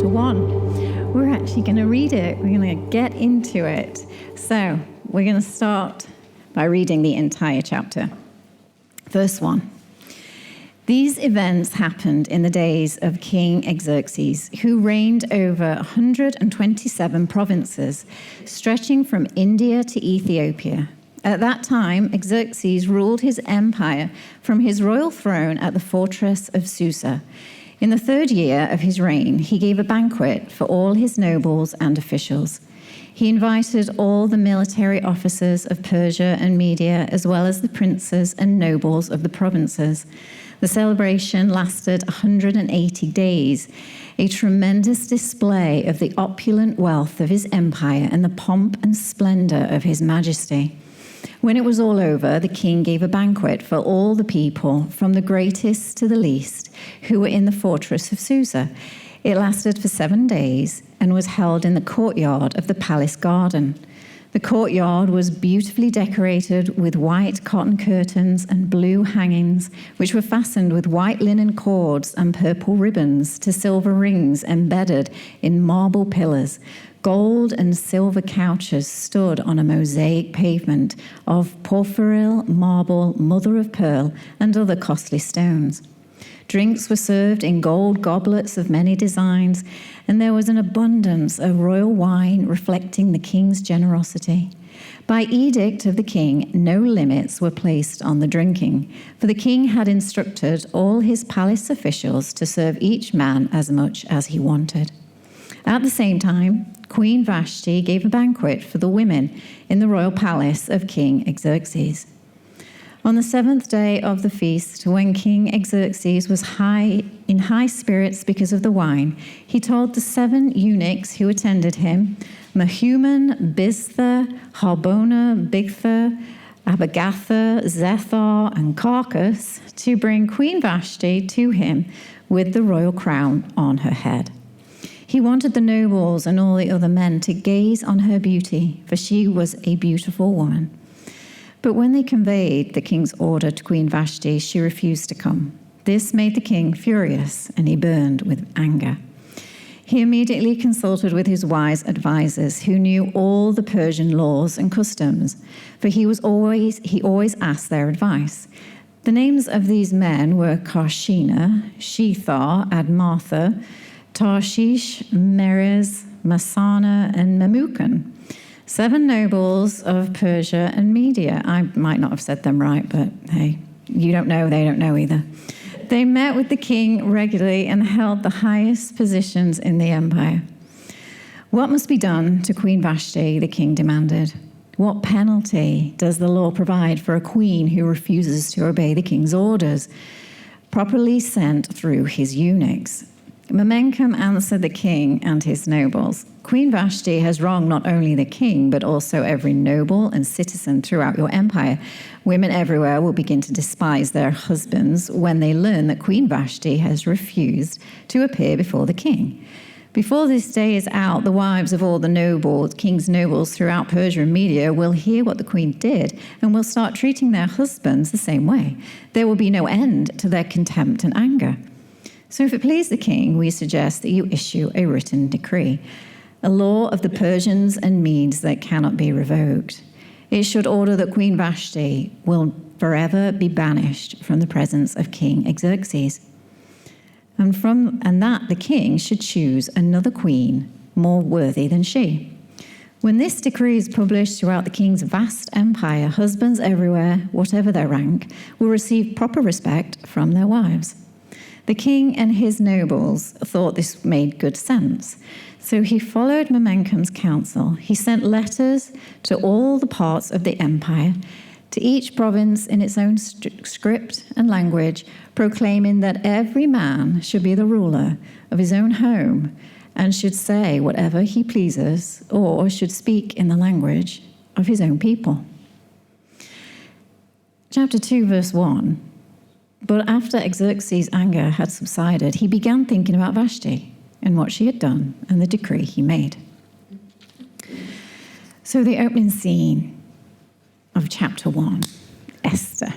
chapter 1. We're actually going to read it. We're going to get into it. So we're going to start by reading the entire chapter. Verse 1. These events happened in the days of King Xerxes, who reigned over 127 provinces, stretching from India to Ethiopia. At that time, Xerxes ruled his empire from his royal throne at the fortress of Susa. In the 3rd year of his reign, he gave a banquet for all his nobles and officials. He invited all the military officers of Persia and Media, as well as the princes and nobles of the provinces. The celebration lasted 180 days, a tremendous display of the opulent wealth of his empire and the pomp and splendor of his majesty. When it was all over, the king gave a banquet for all the people, from the greatest to the least, who were in the fortress of Susa. It lasted for 7 days and was held in the courtyard of the palace garden. The courtyard was beautifully decorated with white cotton curtains and blue hangings, which were fastened with white linen cords and purple ribbons to silver rings embedded in marble pillars. Gold and silver couches stood on a mosaic pavement of porphyryl, marble, mother of pearl, and other costly stones. Drinks were served in gold goblets of many designs, and there was an abundance of royal wine reflecting the king's generosity. By edict of the king, no limits were placed on the drinking, for the king had instructed all his palace officials to serve each man as much as he wanted. At the same time, Queen Vashti gave a banquet for the women in the royal palace of King Xerxes. On the 7th day of the feast, when King Xerxes was in high spirits because of the wine, he told the 7 eunuchs who attended him, Mehuman, Biztha, Harbona, Bigtha, Abigatha, Zethar, and Carcass, to bring Queen Vashti to him with the royal crown on her head. He wanted the nobles and all the other men to gaze on her beauty, for she was a beautiful woman. But when they conveyed the king's order to Queen Vashti, she refused to come. This made the king furious, and he burned with anger. He immediately consulted with his wise advisors, who knew all the Persian laws and customs, for he always asked their advice. The names of these men were Karshina, Shethar, Admatha, Tarshish, Meres, Masana, and Memucan, 7 nobles of Persia and Media. I might not have said them right, but hey, you don't know, they don't know either. They met with the king regularly and held the highest positions in the empire. What must be done to Queen Vashti, the king demanded. What penalty does the law provide for a queen who refuses to obey the king's orders? Properly sent through his eunuchs. Memucan answered the king and his nobles, Queen Vashti has wronged not only the king, but also every noble and citizen throughout your empire. Women everywhere will begin to despise their husbands when they learn that Queen Vashti has refused to appear before the king. Before this day is out, the wives of all the king's nobles throughout Persia and Media will hear what the queen did and will start treating their husbands the same way. There will be no end to their contempt and anger. So if it please the king, we suggest that you issue a written decree, a law of the Persians and Medes that cannot be revoked. It should order that Queen Vashti will forever be banished from the presence of King Xerxes, and that the king should choose another queen more worthy than she. When this decree is published throughout the king's vast empire, husbands everywhere, whatever their rank, will receive proper respect from their wives. The king and his nobles thought this made good sense, so he followed Memuncan's counsel. He sent letters to all the parts of the empire, to each province in its own script and language, proclaiming that every man should be the ruler of his own home and should say whatever he pleases, or should speak in the language of his own people. Chapter 2, verse 1. But after Xerxes' anger had subsided, he began thinking about Vashti and what she had done and the decree he made. So the opening scene of chapter 1, Esther.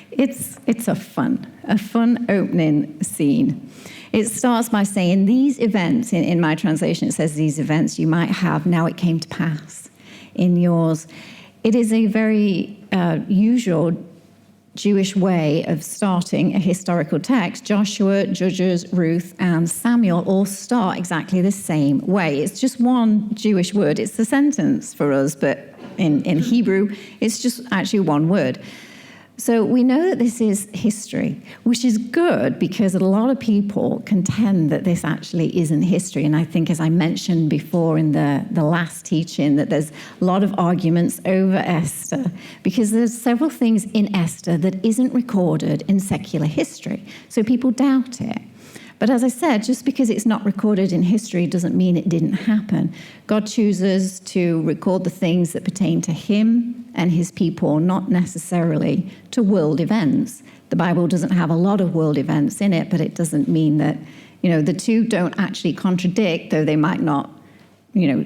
It's a fun opening scene. It starts by saying, these events, in my translation it says these events you might have, now it came to pass. In yours, it is a very usual Jewish way of starting a historical text. Joshua, Judges, Ruth, and Samuel all start exactly the same way. It's just one Jewish word. It's a sentence for us, but in Hebrew, it's just actually one word. So we know that this is history, which is good because a lot of people contend that this actually isn't history. And I think, as I mentioned before in the last teaching, that there's a lot of arguments over Esther because there's several things in Esther that isn't recorded in secular history. So people doubt it. But as I said, just because it's not recorded in history doesn't mean it didn't happen. God chooses to record the things that pertain to him and his people, not necessarily to world events. The Bible doesn't have a lot of world events in it, but it doesn't mean that, the two don't actually contradict, though they might not,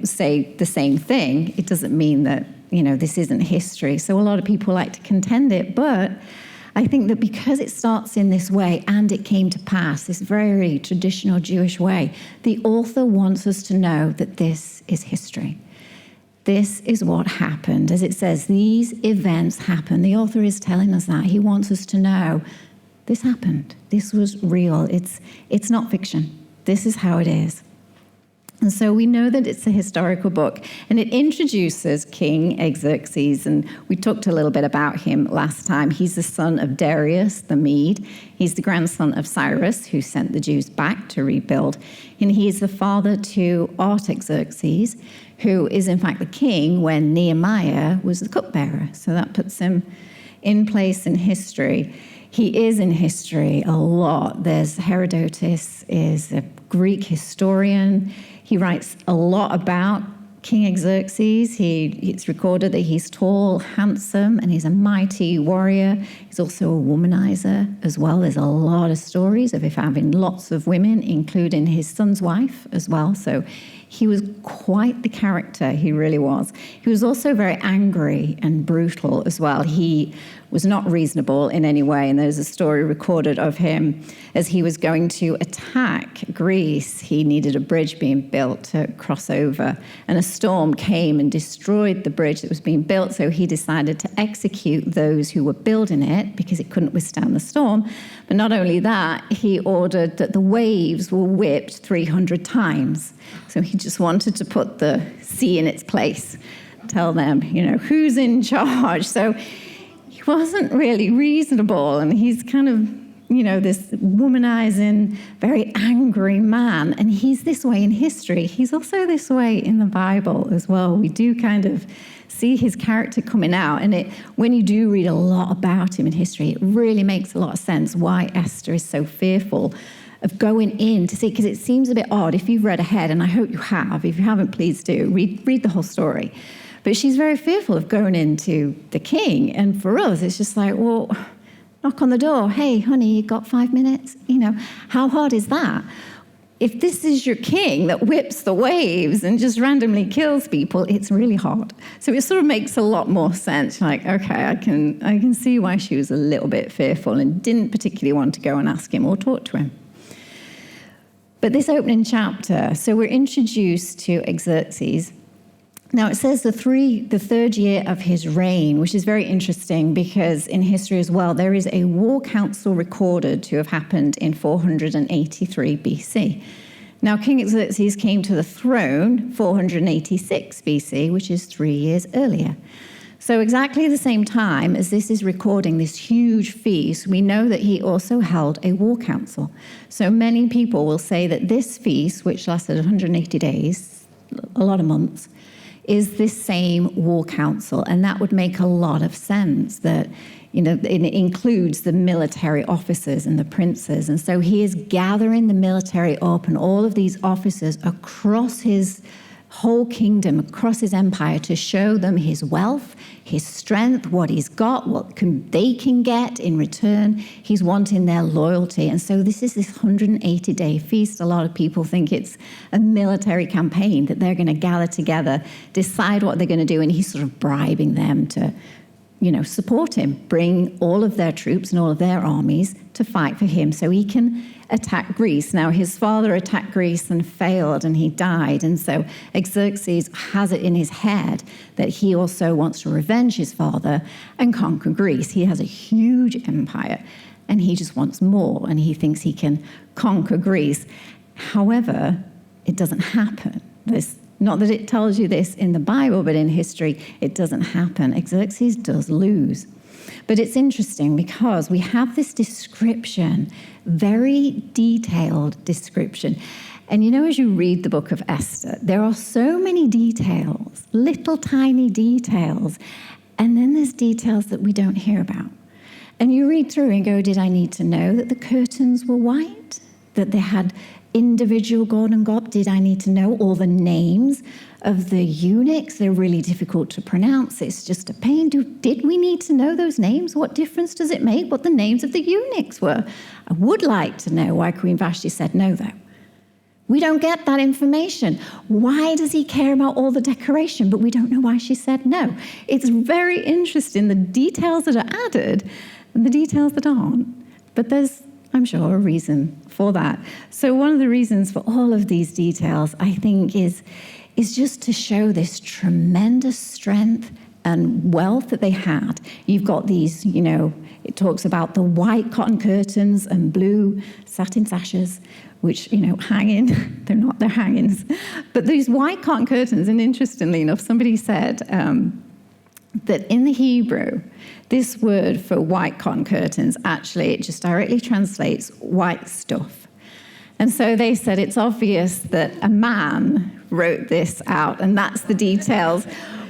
say the same thing. It doesn't mean that, this isn't history. So a lot of people like to contend it, but I think that because it starts in this way and it came to pass, this very traditional Jewish way, the author wants us to know that this is history. This is what happened. As it says, these events happened. The author is telling us that. He wants us to know this happened. This was real. It's not fiction. This is how it is. And so we know that it's a historical book, and it introduces King Xerxes, and we talked a little bit about him last time. He's the son of Darius the Mede. He's the grandson of Cyrus, who sent the Jews back to rebuild, and he is the father to Artaxerxes, who is in fact the king when Nehemiah was the cupbearer. So that puts him in place in history. He is in history a lot. There's Herodotus is a Greek historian. He writes a lot about King Xerxes. It's recorded that he's tall, handsome, and he's a mighty warrior. He's also a womanizer as well. There's a lot of stories of him having lots of women, including his son's wife as well. So he was quite the character, he really was. He was also very angry and brutal as well. He was not reasonable in any way, and there's a story recorded of him as he was going to attack Greece. He needed a bridge being built to cross over, and a storm came and destroyed the bridge that was being built, so he decided to execute those who were building it because it couldn't withstand the storm. But not only that, he ordered that the waves were whipped 300 times. So he just wanted to put the sea in its place, tell them, who's in charge. So he wasn't really reasonable, and he's kind of, this womanizing, very angry man. And he's this way in history. He's also this way in the Bible as well. We do kind of see his character coming out. And when you do read a lot about him in history, it really makes a lot of sense why Esther is so fearful of going in to see, because it seems a bit odd if you've read ahead, and I hope you have. If you haven't, please do. Read the whole story. But she's very fearful of going into the king. And for us, it's just like, well, knock on the door. Hey, honey, you got 5 minutes? How hard is that? If this is your king that whips the waves and just randomly kills people, it's really hard. So it sort of makes a lot more sense. Like, okay, I can see why she was a little bit fearful and didn't particularly want to go and ask him or talk to him. But this opening chapter, so we're introduced to Xerxes. Now it says the third year of his reign, which is very interesting because in history as well, there is a war council recorded to have happened in 483 BC. Now King Xerxes came to the throne 486 BC, which is 3 years earlier. So exactly the same time as this is recording this huge feast, we know that he also held a war council. So many people will say that this feast, which lasted 180 days, a lot of months, is this same war council. And that would make a lot of sense that, it includes the military officers and the princes. And so he is gathering the military up and all of these officers across his whole kingdom, across his empire, to show them his wealth, his strength, what he's got, what they can get in return. He's wanting their loyalty. And so this is this 180-day feast. A lot of people think it's a military campaign, that they're going to gather together, decide what they're going to do, and he's sort of bribing them to support him, bring all of their troops and all of their armies to fight for him so he can attack Greece. Now, his father attacked Greece and failed, and he died. And so Xerxes has it in his head that he also wants to revenge his father and conquer Greece. He has a huge empire, and he just wants more, and he thinks he can conquer Greece. However, it doesn't happen. Not that it tells you this in the Bible, but in history, it doesn't happen. Xerxes does lose. But it's interesting because we have this description, very detailed description. And as you read the book of Esther, there are so many details, little tiny details, and then there's details that we don't hear about. And you read through and go, did I need to know that the curtains were white? That they had individual golden gob? Did I need to know all the names of the eunuchs? They're really difficult to pronounce. It's just a pain. Did we need to know those names? What difference does it make what the names of the eunuchs were? I would like to know why Queen Vashti said no, though. We don't get that information. Why does he care about all the decoration, but we don't know why she said no? It's very interesting, the details that are added and the details that aren't. But there's, I'm sure, a reason for that. So one of the reasons for all of these details, I think, is just to show this tremendous strength and wealth that they had. You've got these, it talks about the white cotton curtains and blue satin sashes, which, hanging. They're hangings. But these white cotton curtains, and interestingly enough, somebody said that in the Hebrew, this word for white cotton curtains, actually, it just directly translates white stuff. And so they said it's obvious that a man wrote this out, and that's the details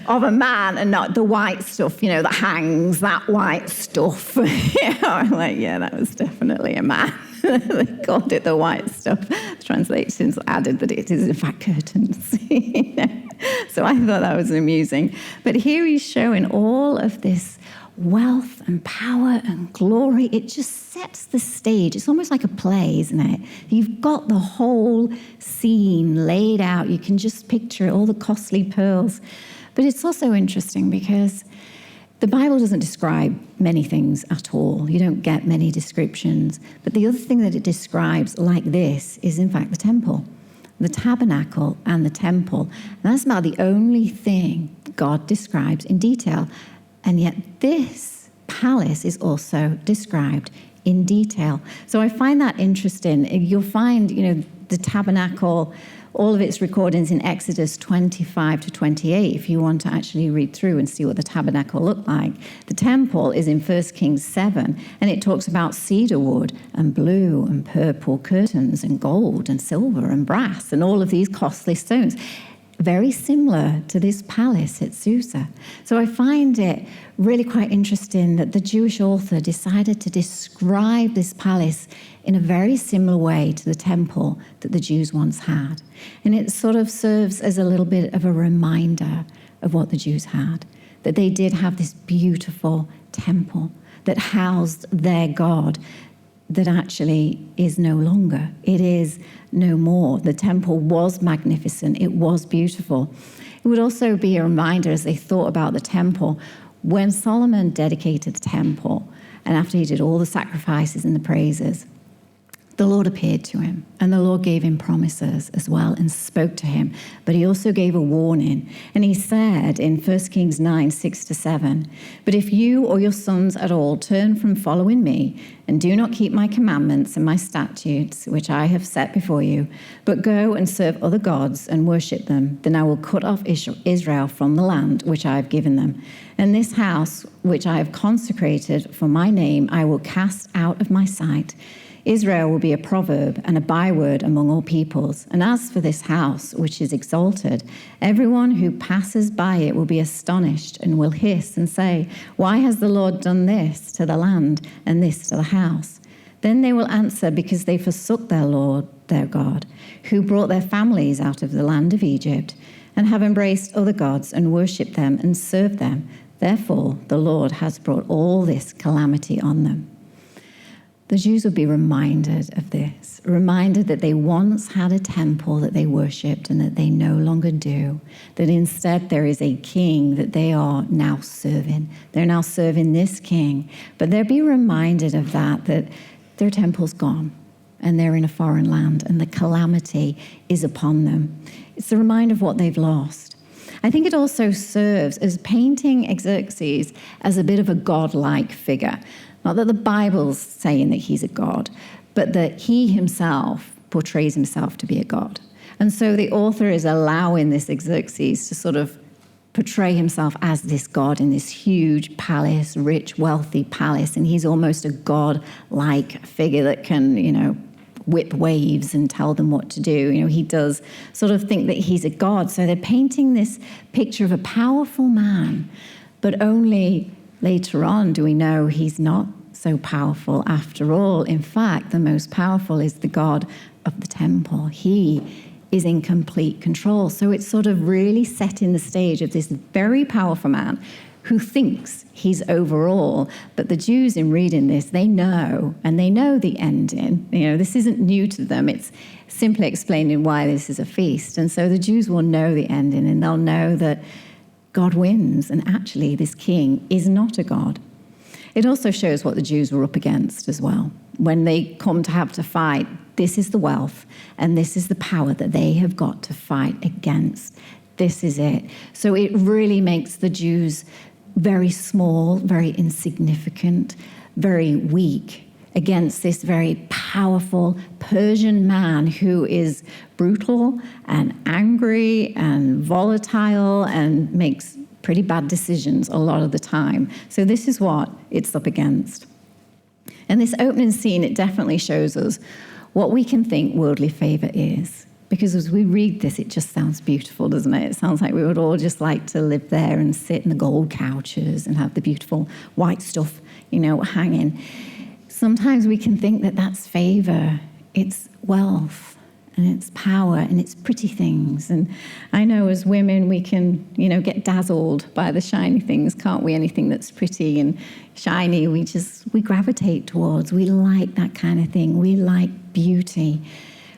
of a man and not the white stuff, that hangs, that white stuff. I'm like, yeah, that was definitely a man. They called it the white stuff. Translations added that it is, in fact, curtains. So I thought that was amusing. But here he's showing all of this wealth and power and glory. It just sets the stage. It's almost like a play, isn't it? You've got the whole scene laid out. You can just picture it, all the costly pearls. But it's also interesting because the Bible doesn't describe many things at all. You don't get many descriptions. But the other thing that it describes like this is, in fact, the temple, the tabernacle and the temple. And that's about the only thing God describes in detail. And yet this palace is also described in detail. So I find that interesting. You'll find, the tabernacle, all of its recordings in Exodus 25 to 28, if you want to actually read through and see what the tabernacle looked like. The temple is in 1 Kings 7, and it talks about cedar wood and blue and purple curtains and gold and silver and brass and all of these costly stones. Very similar to this palace at Susa. So I find it really quite interesting that the Jewish author decided to describe this palace in a very similar way to the temple that the Jews once had. And it sort of serves as a little bit of a reminder of what the Jews had, that they did have this beautiful temple that housed their God that actually is no longer. It is no more. The temple was magnificent. It was beautiful. It would also be a reminder as they thought about the temple, when Solomon dedicated the temple, and after he did all the sacrifices and the praises, the Lord appeared to him, and the Lord gave him promises as well and spoke to him. But he also gave a warning. And he said in 1 Kings 9, 6-7, "But if you or your sons at all turn from following me and do not keep my commandments and my statutes, which I have set before you, but go and serve other gods and worship them, then I will cut off Israel from the land which I have given them. And this house which I have consecrated for my name I will cast out of my sight. Israel will be a proverb and a byword among all peoples. And as for this house, which is exalted, everyone who passes by it will be astonished and will hiss and say, 'Why has the Lord done this to the land and this to the house?' Then they will answer, because they forsook their Lord, their God, who brought their families out of the land of Egypt, and have embraced other gods and worshipped them and served them. Therefore, the Lord has brought all this calamity on them." the Jews would be reminded of this, reminded that they once had a temple that they worshipped and that they no longer do, that instead there is a king that they are now serving. They're now serving this king, but they'll be reminded of that their temple's gone and they're in a foreign land and the calamity is upon them. It's a reminder of what they've lost. I think it also serves as painting Xerxes as a bit of a godlike figure. Not that the Bible's saying that he's a god, but that he himself portrays himself to be a god. And so the author is allowing this Xerxes to sort of portray himself as this god in this huge palace, rich, wealthy palace, and he's almost a god-like figure that can, whip waves and tell them what to do. He does sort of think that he's a god. So they're painting this picture of a powerful man, but only later on do we know he's not so powerful after all. In fact, the most powerful is the God of the temple. He is in complete control. So it's sort of really setting the stage of this very powerful man who thinks he's over all. But the Jews, in reading this, they know, and they know the ending. This isn't new to them. It's simply explaining why this is a feast. And so the Jews will know the ending, and they'll know that God wins, and actually this king is not a god. It also shows what the Jews were up against as well. When they come to have to fight, this is the wealth, and this is the power that they have got to fight against. This is it. So it really makes the Jews very small, very insignificant, very weak against this very powerful Persian man who is brutal and angry and volatile and makes pretty bad decisions a lot of the time. So this is what it's up against. And this opening scene, it definitely shows us what we can think worldly favor is. Because as we read this, it just sounds beautiful, doesn't it? It sounds like we would all just like to live there and sit in the gold couches and have the beautiful white stuff, hanging. Sometimes we can think that that's favor. It's wealth and it's power and it's pretty things. And I know as women we can, get dazzled by the shiny things, can't we? Anything that's pretty and shiny, we gravitate towards. We like that kind of thing. We like beauty.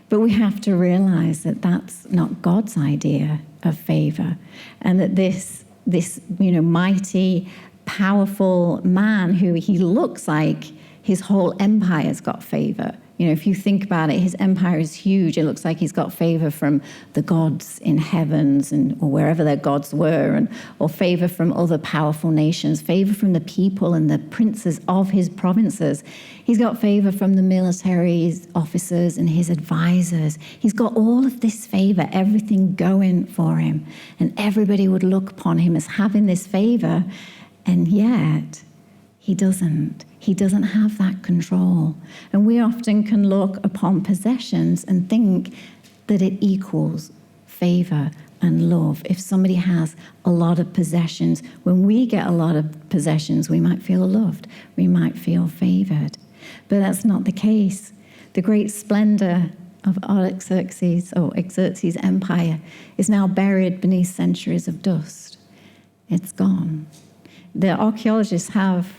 But we have to realize that that's not God's idea of favor, and that this mighty, powerful man who he looks like his whole empire's got favor. If you think about it, his empire is huge. It looks like he's got favor from the gods in heavens or wherever their gods were, or favor from other powerful nations, favor from the people and the princes of his provinces. He's got favor from the military officers and his advisors. He's got all of this favor, everything going for him. And everybody would look upon him as having this favor, and yet he doesn't. He doesn't have that control. And we often can look upon possessions and think that it equals favor and love. If somebody has a lot of possessions, when we get a lot of possessions, we might feel loved. We might feel favored. But that's not the case. The great splendor of Xerxes' empire is now buried beneath centuries of dust. It's gone. The archaeologists have,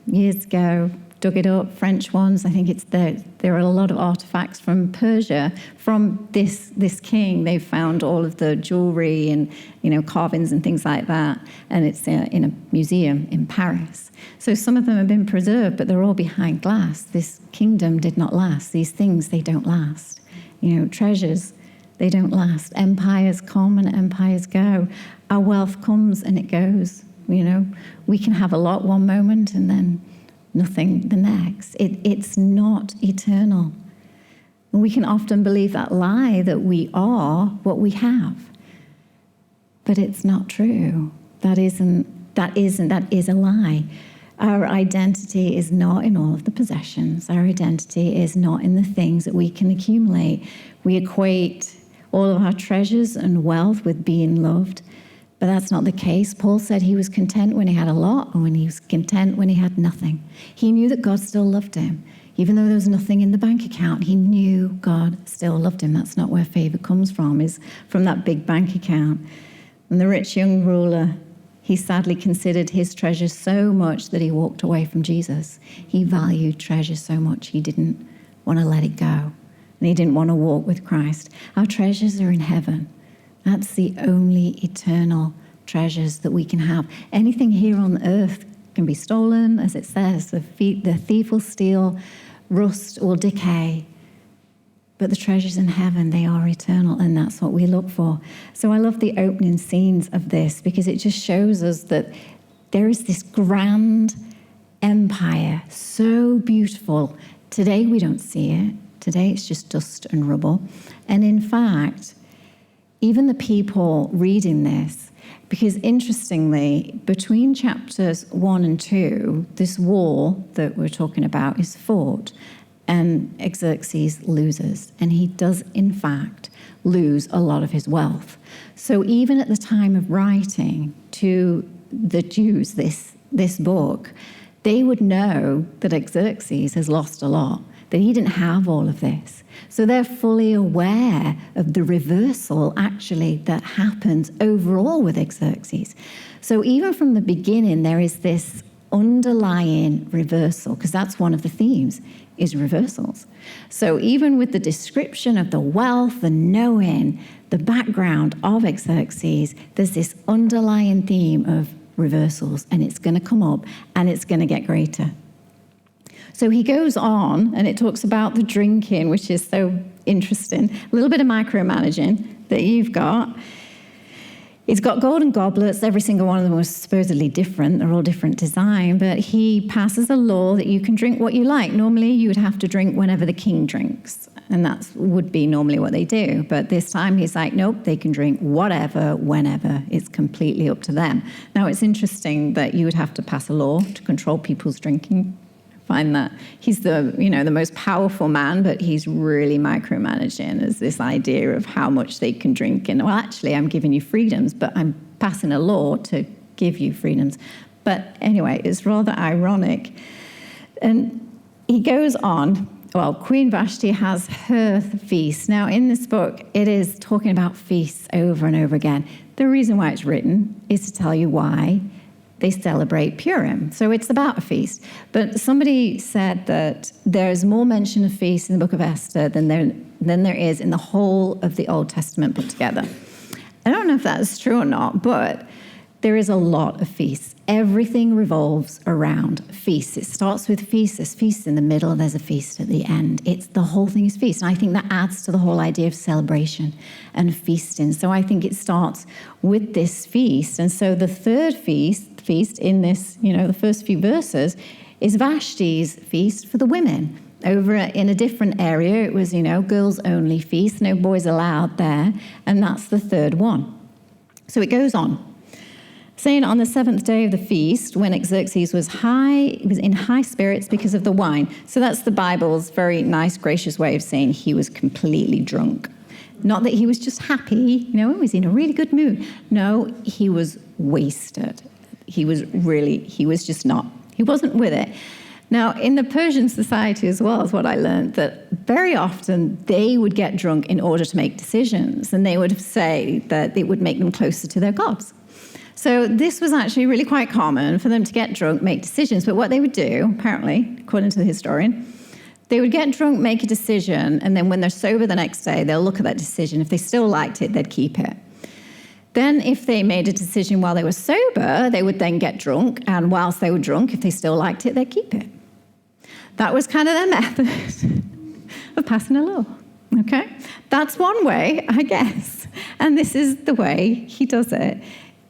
years ago, dug it up, French ones. I think there are a lot of artifacts from Persia, from this king. They found all of the jewelry and carvings and things like that, and it's in a museum in Paris. So some of them have been preserved, but they're all behind glass. This kingdom did not last. These things, they don't last. Treasures, they don't last. Empires come and empires go. Our wealth comes and it goes. We can have a lot one moment and then nothing the next. It's not eternal. And we can often believe that lie that we are what we have. But it's not true. That is a lie. Our identity is not in all of the possessions. Our identity is not in the things that we can accumulate. We equate all of our treasures and wealth with being loved. But that's not the case. Paul said he was content when he had a lot and when he was content when he had nothing. He knew that God still loved him. Even though there was nothing in the bank account, he knew God still loved him. That's not where favor comes from, is from that big bank account. And the rich young ruler He sadly considered his treasures so much that he walked away from Jesus. He valued treasure so much he didn't want to let it go. And he didn't want to walk with Christ. Our treasures are in heaven. That's the only eternal treasures that we can have. Anything here on earth can be stolen, as it says. The thief will steal, rust or decay. But the treasures in heaven, they are eternal, and that's what we look for. So I love the opening scenes of this because it just shows us that there is this grand empire, so beautiful. Today we don't see it. Today it's just dust and rubble. And in fact, even the people reading this, because interestingly, between chapters 1 and 2, this war that we're talking about is fought. And Xerxes loses, and he does, in fact, lose a lot of his wealth. So even at the time of writing to the Jews this book, they would know that Xerxes has lost a lot, that he didn't have all of this. So they're fully aware of the reversal, actually, that happens overall with Xerxes. So even from the beginning, there is this underlying reversal, because that's one of the themes, is reversals. So even with the description of the wealth, the knowing, the background of Xerxes, there's this underlying theme of reversals, and it's going to come up and it's going to get greater. So he goes on, and it talks about the drinking, which is so interesting. A little bit of micromanaging that you've got. He's got golden goblets. Every single one of them was supposedly different. They're all different design. But he passes a law that you can drink what you like. Normally, you would have to drink whenever the king drinks. And that would be normally what they do. But this time, he's like, nope, they can drink whatever, whenever. It's completely up to them. Now, it's interesting that you would have to pass a law to control people's drinking. Find that he's the most powerful man, but he's really micromanaging as this idea of how much they can drink. And, well, actually, I'm giving you freedoms, but I'm passing a law to give you freedoms. But anyway, it's rather ironic. And he goes on. Well, Queen Vashti has her feast. Now, in this book, it is talking about feasts over and over again. The reason why it's written is to tell you why they celebrate Purim. So it's about a feast. But somebody said that there's more mention of feasts in the book of Esther than there is in the whole of the Old Testament put together. I don't know if that's true or not, but there is a lot of feasts. Everything revolves around feasts. It starts with feasts. There's feasts in the middle. There's a feast at the end. The whole thing is feast. And I think that adds to the whole idea of celebration and feasting. So I think it starts with this feast. And so the third feast in this, the first few verses, is Vashti's feast for the women. Over in a different area, it was, girls only feast, no boys allowed there. And that's the third one. So it goes on, saying on the seventh day of the feast, when Xerxes was in high spirits because of the wine. So that's the Bible's very nice, gracious way of saying he was completely drunk. Not that he was just happy, he was in a really good mood. No, he was wasted. He wasn't with it. Now, in the Persian society as well, is what I learned, that very often they would get drunk in order to make decisions, and they would say that it would make them closer to their gods. So this was actually really quite common for them to get drunk, make decisions. But what they would do, apparently, according to the historian, they would get drunk, make a decision, and then when they're sober the next day, they'll look at that decision. If they still liked it, they'd keep it. Then if they made a decision while they were sober, they would then get drunk, and whilst they were drunk, if they still liked it, they'd keep it. That was kind of their method of passing a law, okay? That's one way, I guess. And this is the way he does it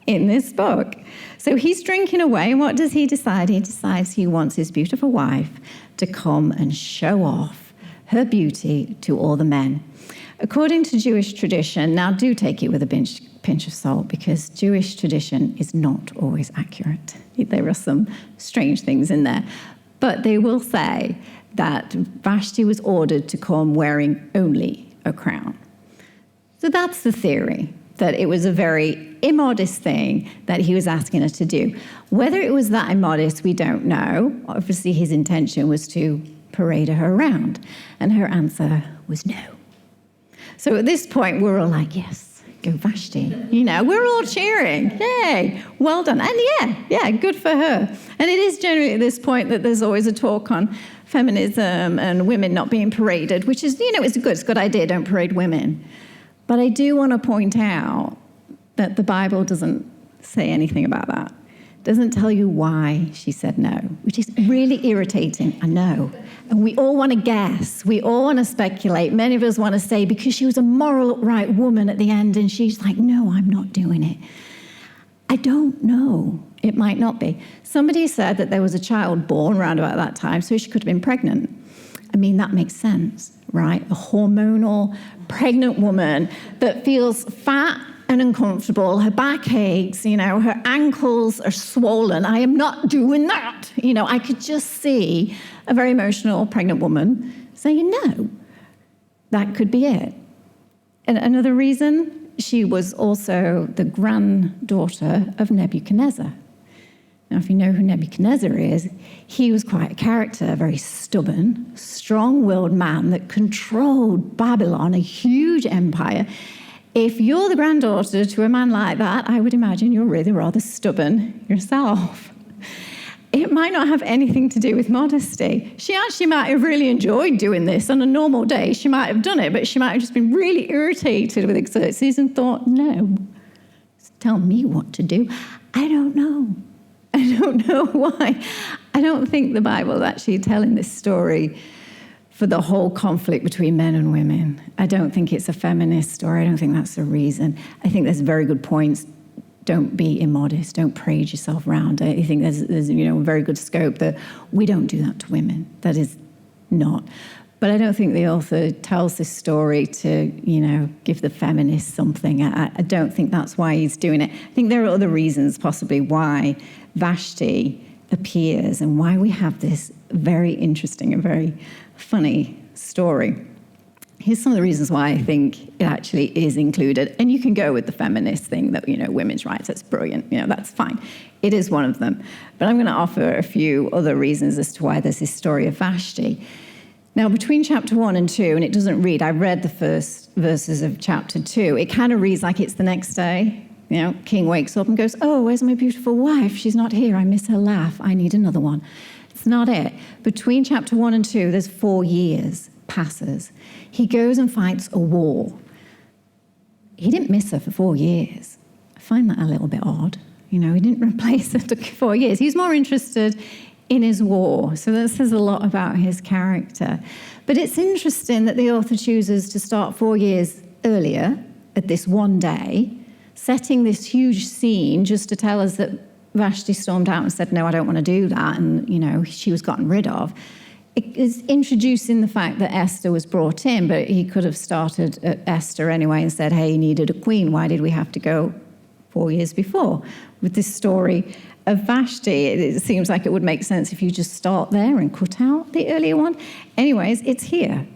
in this book. So he's drinking away, and what does he decide? He decides he wants his beautiful wife to come and show off her beauty to all the men. According to Jewish tradition, now do take it with a pinch of salt, because Jewish tradition is not always accurate. There are some strange things in there. But they will say that Vashti was ordered to come wearing only a crown. So that's the theory, that it was a very immodest thing that he was asking her to do. Whether it was that immodest, we don't know. Obviously, his intention was to parade her around, and her answer was no. So at this point, we're all like, yes, Go Vashti. We're all cheering. Yay. Well done. And yeah, good for her. And it is generally at this point that there's always a talk on feminism and women not being paraded, which is, it's a good idea. Don't parade women. But I do want to point out that the Bible doesn't say anything about that. Doesn't tell you why she said no, which is really irritating, I know. And we all want to guess. We all want to speculate. Many of us want to say, because she was a moral, upright woman at the end, and she's like, no, I'm not doing it. I don't know. It might not be. Somebody said that there was a child born around about that time, so she could have been pregnant. I mean, that makes sense, right? A hormonal, pregnant woman that feels fat and uncomfortable, her back aches, her ankles are swollen. I am not doing that. I could just see a very emotional pregnant woman saying, no, that could be it. And another reason, she was also the granddaughter of Nebuchadnezzar. Now, if you know who Nebuchadnezzar is, he was quite a character, a very stubborn, strong-willed man that controlled Babylon, a huge empire. If you're the granddaughter to a man like that, I would imagine you're really rather stubborn yourself. It might not have anything to do with modesty. She actually might have really enjoyed doing this. On a normal day, she might have done it, but she might have just been really irritated with Xerxes and thought, no, tell me what to do. I don't know. I don't know why. I don't think the Bible is actually telling this story for the whole conflict between men and women. I don't think it's a feminist story. I don't think that's the reason. I think there's very good points. Don't be immodest. Don't parade yourself around. I think there's a very good scope that we don't do that to women. That is not. But I don't think the author tells this story to, give the feminists something. I don't think that's why he's doing it. I think there are other reasons possibly why Vashti appears and why we have this very interesting and very funny story. Here's some of the reasons why I think it actually is included. And you can go with the feminist thing that, women's rights, that's brilliant. That's fine. It is one of them. But I'm going to offer a few other reasons as to why there's this story of Vashti. Now, between chapter 1 and 2, and it doesn't read, I read the first verses of chapter 2, it kind of reads like it's the next day. King wakes up and goes, oh, where's my beautiful wife? She's not here. I miss her laugh. I need another one. It's not it. Between chapter 1 and 2, there's 4 years passes. He goes and fights a war. He didn't miss her for 4 years. I find that a little bit odd. He didn't replace her for 4 years. He's more interested in his war. So that says a lot about his character. But it's interesting that the author chooses to start 4 years earlier at this one day, setting this huge scene just to tell us that Vashti stormed out and said, no, I don't want to do that. And, she was gotten rid of. It is introducing the fact that Esther was brought in, but he could have started at Esther anyway and said, hey, you needed a queen. Why did we have to go 4 years before? With this story of Vashti, it seems like it would make sense if you just start there and cut out the earlier one. Anyways, it's here.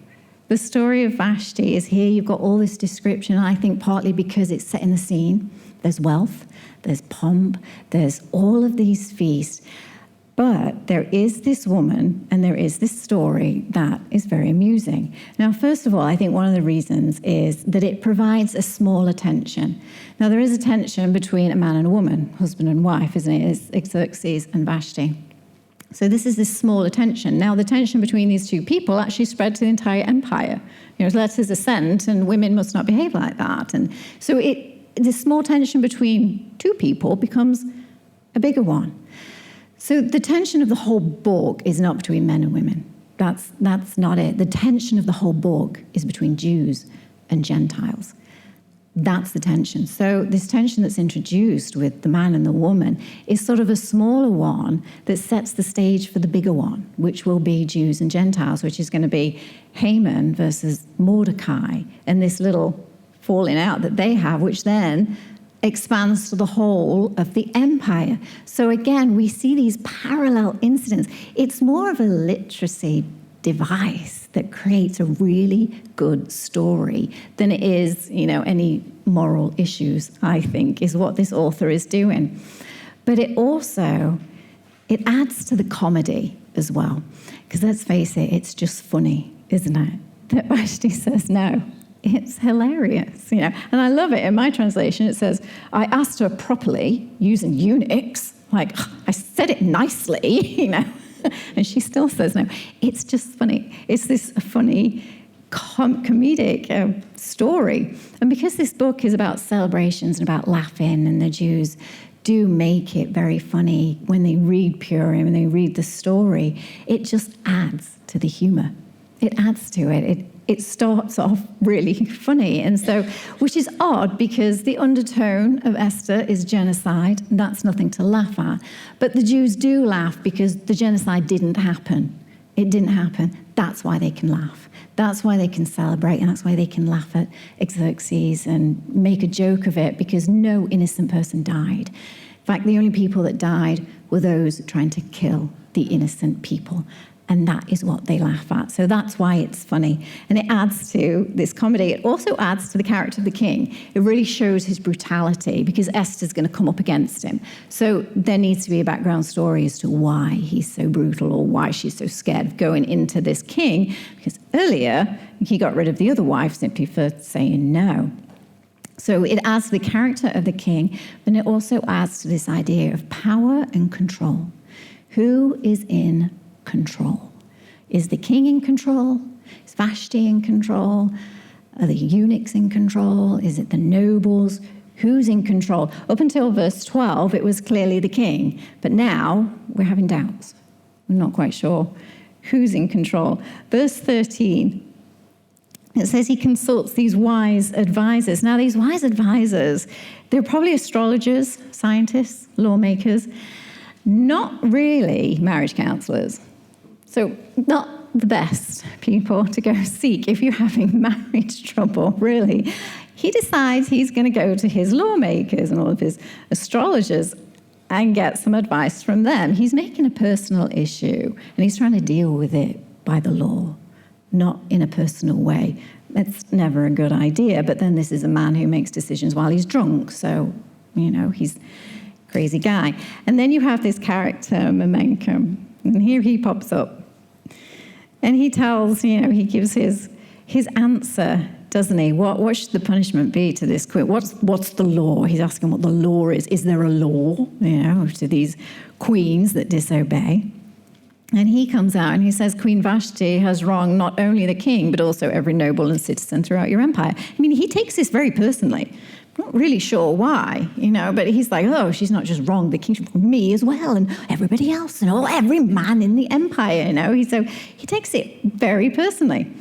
The story of Vashti is here. You've got all this description, I think partly because it's set in the scene. There's wealth, there's pomp, there's all of these feasts. But there is this woman and there is this story that is very amusing. Now, first of all, I think one of the reasons is that it provides a small attention. Now, there is a tension between a man and a woman, husband and wife, isn't it? It's Xerxes and Vashti. So this is this small attention. Now, the tension between these two people actually spread to the entire empire. Letters are sent and women must not behave like that. And so this small tension between two people becomes a bigger one. So the tension of the whole book is not between men and women. That's not it. The tension of the whole book is between Jews and Gentiles. That's the tension. So this tension that's introduced with the man and the woman is sort of a smaller one that sets the stage for the bigger one, which will be Jews and Gentiles, which is going to be Haman versus Mordecai, and this little falling out that they have, which then expands to the whole of the empire. So again, we see these parallel incidents. It's more of a literacy device that creates a really good story than it is, any moral issues, I think, is what this author is doing. But it adds to the comedy as well. Because let's face it, it's just funny, isn't it? That Vashti says no. It's hilarious, And I love it. In my translation, it says, I asked her properly using Unix. Like, I said it nicely, And she still says no. It's just funny. It's this funny comedic story. And because this book is about celebrations and about laughing, and the Jews do make it very funny when they read Purim and they read the story, it just adds to the humor. It adds to it. It starts off really funny. And so, which is odd because the undertone of Esther is genocide. And that's nothing to laugh at. But the Jews do laugh because the genocide didn't happen. It didn't happen. That's why they can laugh. That's why they can celebrate. And that's why they can laugh at Xerxes and make a joke of it, because no innocent person died. In fact, the only people that died were those trying to kill the innocent people. And that is what they laugh at. So that's why it's funny. And it adds to this comedy. It also adds to the character of the king. It really shows his brutality because Esther's going to come up against him. So there needs to be a background story as to why he's so brutal or why she's so scared of going into this king. Because earlier, he got rid of the other wife simply for saying no. So it adds to the character of the king, but it also adds to this idea of power and control. Who is in control? Is the king in control? Is Vashti in control? Are the eunuchs in control? Is it the nobles? Who's in control? Up until verse 12, it was clearly the king. But now we're having doubts. We're not quite sure who's in control. Verse 13, it says he consults these wise advisors. Now, these wise advisors, they're probably astrologers, scientists, lawmakers, not really marriage counselors. So not the best people to go seek if you're having marriage trouble, really. He decides he's going to go to his lawmakers and all of his astrologers and get some advice from them. He's making a personal issue, and he's trying to deal with it by the law, not in a personal way. That's never a good idea, but then this is a man who makes decisions while he's drunk, so, he's a crazy guy. And then you have this character, Momentum, and here he pops up. And he tells, he gives his answer, doesn't he? What should the punishment be to this queen? What's the law? He's asking what the law is. Is there a law, to these queens that disobey? And he comes out and he says, Queen Vashti has wronged not only the king, but also every noble and citizen throughout your empire. I mean, he takes this very personally. I'm not really sure why, but he's like, oh, she's not just wronged the king, she's wronged me as well, and everybody else, and every man in the empire, So he takes it very personally.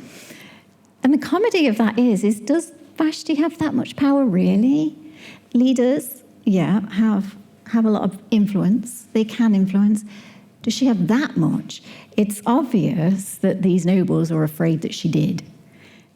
And the comedy of that is does Vashti have that much power, really? Leaders, have a lot of influence. They can influence. Does she have that much? It's obvious that these nobles are afraid that she did.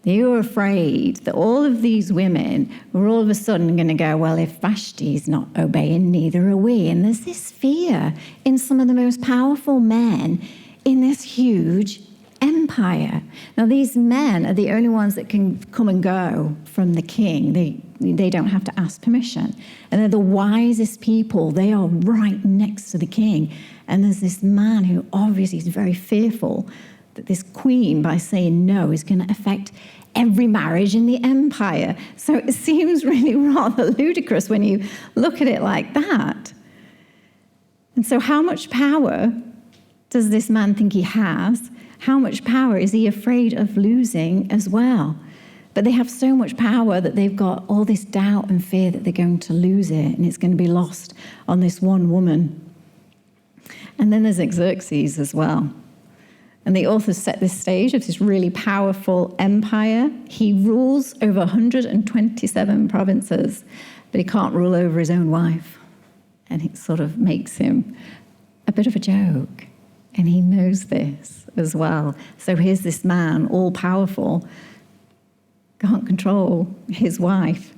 They were afraid that all of these women were all of a sudden going to go, well, if Vashti's not obeying, neither are we. And there's this fear in some of the most powerful men in this huge empire. Now, these men are the only ones that can come and go from the king. They don't have to ask permission. And they're the wisest people. They are right next to the king. And there's this man who obviously is very fearful that this queen, by saying no, is going to affect every marriage in the empire. So it seems really rather ludicrous when you look at it like that. And so how much power does this man think he has? How much power is he afraid of losing as well? But they have so much power that they've got all this doubt and fear that they're going to lose it and it's going to be lost on this one woman. And then there's Xerxes as well. And the authors set this stage of this really powerful empire. He rules over 127 provinces, but he can't rule over his own wife. And it sort of makes him a bit of a joke. And he knows this as well. So here's this man, all powerful, can't control his wife.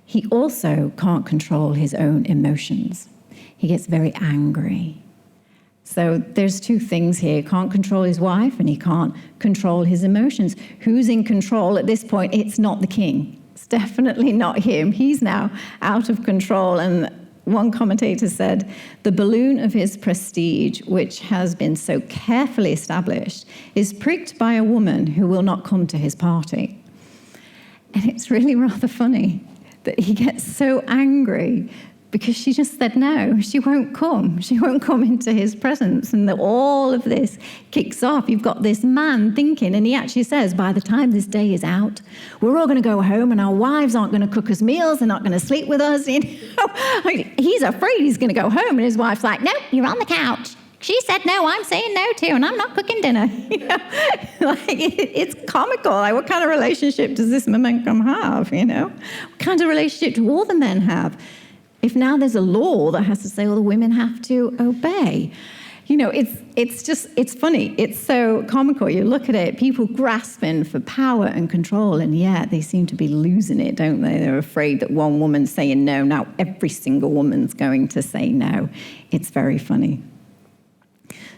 He also can't control his own emotions. He gets very angry. So there's two things here. He can't control his wife and he can't control his emotions. Who's in control at this point? It's not the king. It's definitely not him. He's now out of control. And one commentator said, the balloon of his prestige, which has been so carefully established, is pricked by a woman who will not come to his party. And it's really rather funny that he gets so angry because she just said no, she won't come. She won't come into his presence. And that all of this kicks off. You've got this man thinking, and he actually says, by the time this day is out, we're all going to go home and our wives aren't going to cook us meals. They're not going to sleep with us. You know? He's afraid he's going to go home. And his wife's like, no, you're on the couch. She said no, I'm saying no too, and I'm not cooking dinner. You know? It's comical. Like, what kind of relationship does this momentum have? You know, what kind of relationship do all the men have? If now there's a law that has to say all the women have to obey, you know, it's funny. It's so comical. You look at it, people grasping for power and control, and yet they seem to be losing it, don't they? They're afraid that one woman's saying no, now every single woman's going to say no. It's very funny.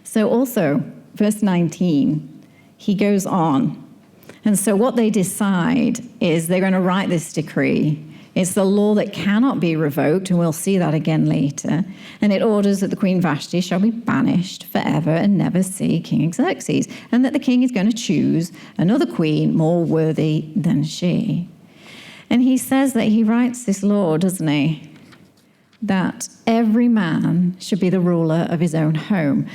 So also, verse 19, he goes on. And so what they decide is they're going to write this decree. It's the law that cannot be revoked, and we'll see that again later. And it orders that the Queen Vashti shall be banished forever and never see King Xerxes, and that the king is going to choose another queen more worthy than she. And he says that he writes this law, doesn't he? That every man should be the ruler of his own home.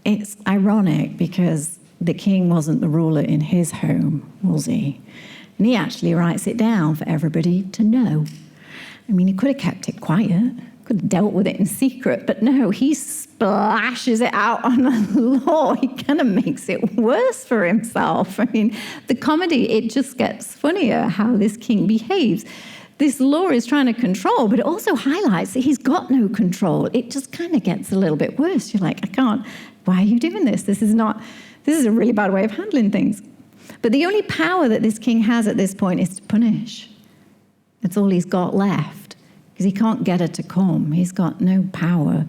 It's ironic because the king wasn't the ruler in his home, was he? And he actually writes it down for everybody to know. I mean, he could have kept it quiet, could have dealt with it in secret, but no, he splashes it out on the law. He kind of makes it worse for himself. I mean, the comedy, it just gets funnier how this king behaves. This law is trying to control, but it also highlights that he's got no control. It just kind of gets a little bit worse. You're like, I can't, why are you doing this? This is a really bad way of handling things. But the only power that this king has at this point is to punish. That's all he's got left, because he can't get her to come. He's got no power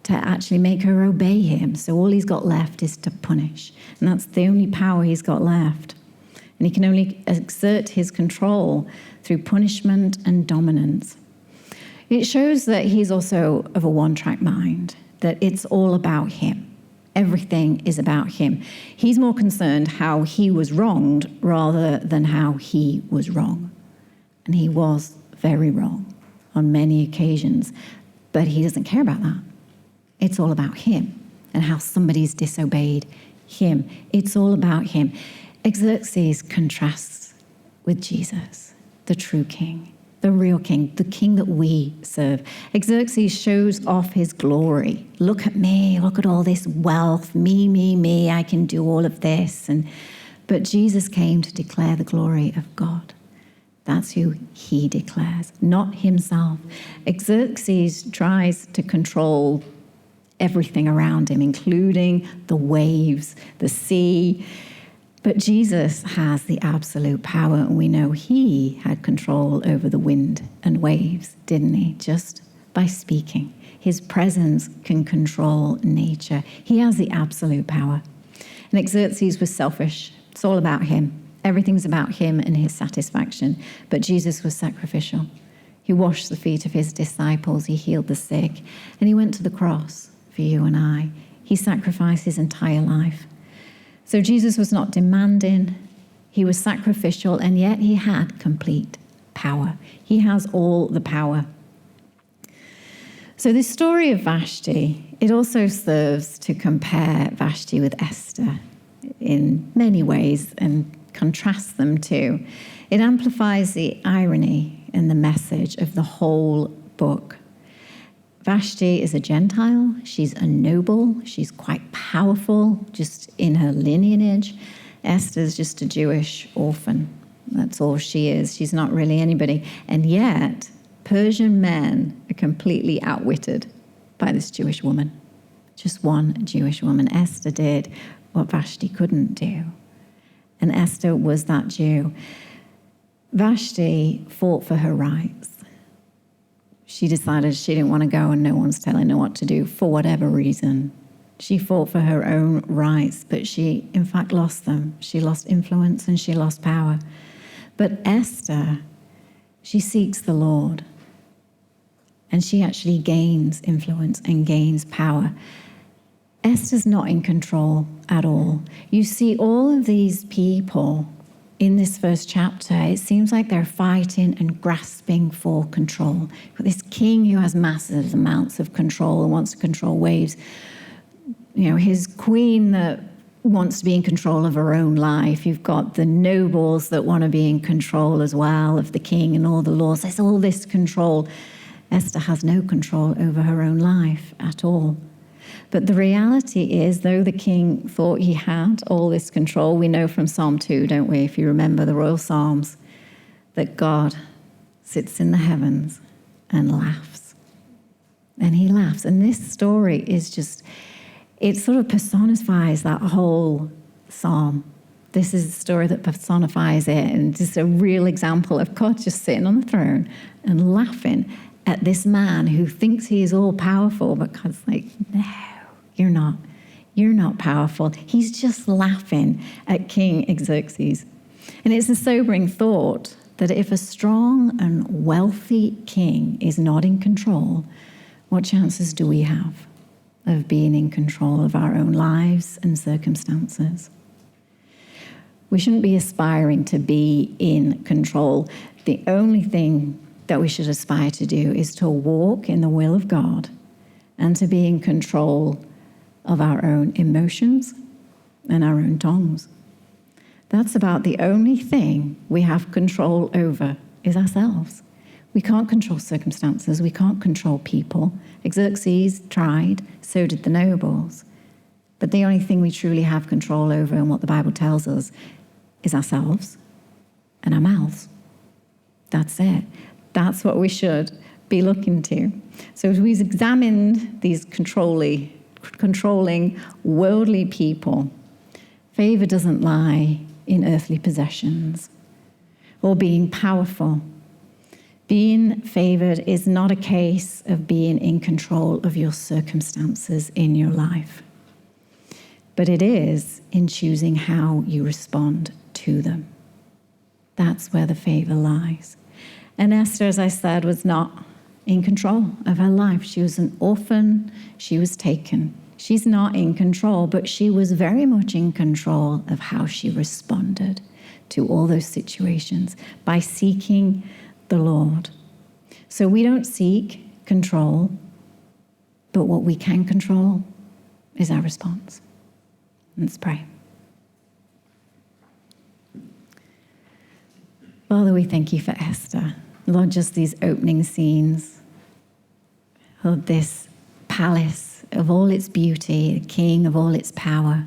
to actually make her obey him. So all he's got left is to punish. And that's the only power he's got left. And he can only exert his control through punishment and dominance. It shows that he's also of a one-track mind, that it's all about him. Everything is about him. He's more concerned how he was wronged rather than how he was wrong. And he was very wrong on many occasions, but he doesn't care about that. It's all about him and how somebody's disobeyed him. It's all about him. Xerxes contrasts with Jesus, the true king, the real king, the king that we serve. Xerxes shows off his glory. Look at me, look at all this wealth, me, I can do all of this. But Jesus came to declare the glory of God. That's who he declares, not himself. Xerxes tries to control everything around him, including the waves, the sea. But Jesus has the absolute power, and we know he had control over the wind and waves, didn't he? Just by speaking. His presence can control nature. He has the absolute power. And Xerxes was selfish. It's all about him. Everything's about him and his satisfaction. But Jesus was sacrificial. He washed the feet of his disciples. He healed the sick. And he went to the cross for you and I. He sacrificed his entire life. So Jesus was not demanding, he was sacrificial, and yet he had complete power. He has all the power. So this story of Vashti, it also serves to compare Vashti with Esther in many ways and contrast them too. It amplifies the irony and the message of the whole book. Vashti is a Gentile, she's a noble, she's quite powerful just in her lineage. Esther's just a Jewish orphan. That's all she is. She's not really anybody. And yet, Persian men are completely outwitted by this Jewish woman. Just one Jewish woman. Esther did what Vashti couldn't do. And Esther was that Jew. Vashti fought for her rights. She decided she didn't want to go and no one's telling her what to do for whatever reason. She fought for her own rights, but she, in fact, lost them. She lost influence and she lost power. But Esther, she seeks the Lord. And she actually gains influence and gains power. Esther's not in control at all. You see all of these people in this first chapter, it seems like they're fighting and grasping for control. This king who has massive amounts of control and wants to control waves. His queen that wants to be in control of her own life. You've got the nobles that want to be in control as well of the king and all the laws. There's all this control. Esther has no control over her own life at all. But the reality is, though the king thought he had all this control, we know from Psalm 2, don't we, if you remember the royal Psalms, that God sits in the heavens and laughs. And he laughs. And this story is just, it sort of personifies that whole psalm. This is a story that personifies it, and just a real example of God just sitting on the throne and laughing at this man who thinks he is all powerful, but God's like, no, you're not. You're not powerful. He's just laughing at King Xerxes. And it's a sobering thought that if a strong and wealthy king is not in control, what chances do we have of being in control of our own lives and circumstances? We shouldn't be aspiring to be in control. The only thing that we should aspire to do is to walk in the will of God and to be in control of our own emotions and our own tongues. That's about the only thing we have control over is ourselves. We can't control circumstances. We can't control people. Xerxes tried, so did the nobles. But the only thing we truly have control over, and what the Bible tells us, is ourselves and our mouths. That's it. That's what we should be looking to. So as we've examined these controlling, worldly people, favor doesn't lie in earthly possessions or being powerful. Being favored is not a case of being in control of your circumstances in your life, but it is in choosing how you respond to them. That's where the favor lies. And Esther, as I said, was not in control of her life. She was an orphan. She was taken. She's not in control, but she was very much in control of how she responded to all those situations by seeking the Lord. So we don't seek control, but what we can control is our response. Let's pray. Father, we thank you for Esther. Lord, just these opening scenes of this palace of all its beauty, the king of all its power.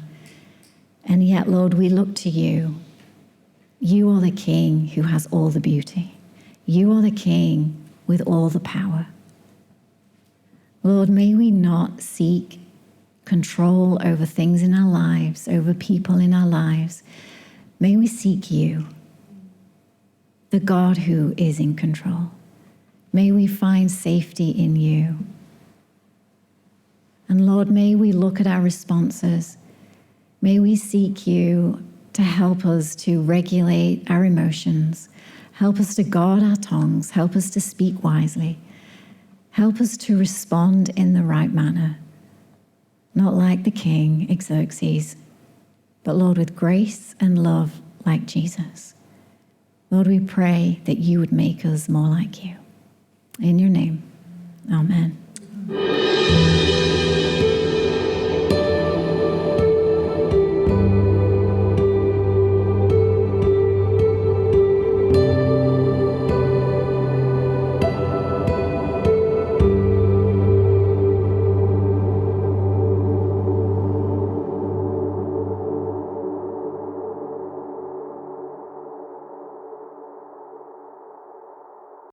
And yet, Lord, we look to you. You are the king who has all the beauty. You are the king with all the power. Lord, may we not seek control over things in our lives, over people in our lives. May we seek you, the God who is in control. May we find safety in you. And Lord, may we look at our responses. May we seek you to help us to regulate our emotions. Help us to guard our tongues. Help us to speak wisely. Help us to respond in the right manner. Not like the king, Xerxes, but Lord, with grace and love like Jesus. Lord, we pray that you would make us more like you. In your name, amen.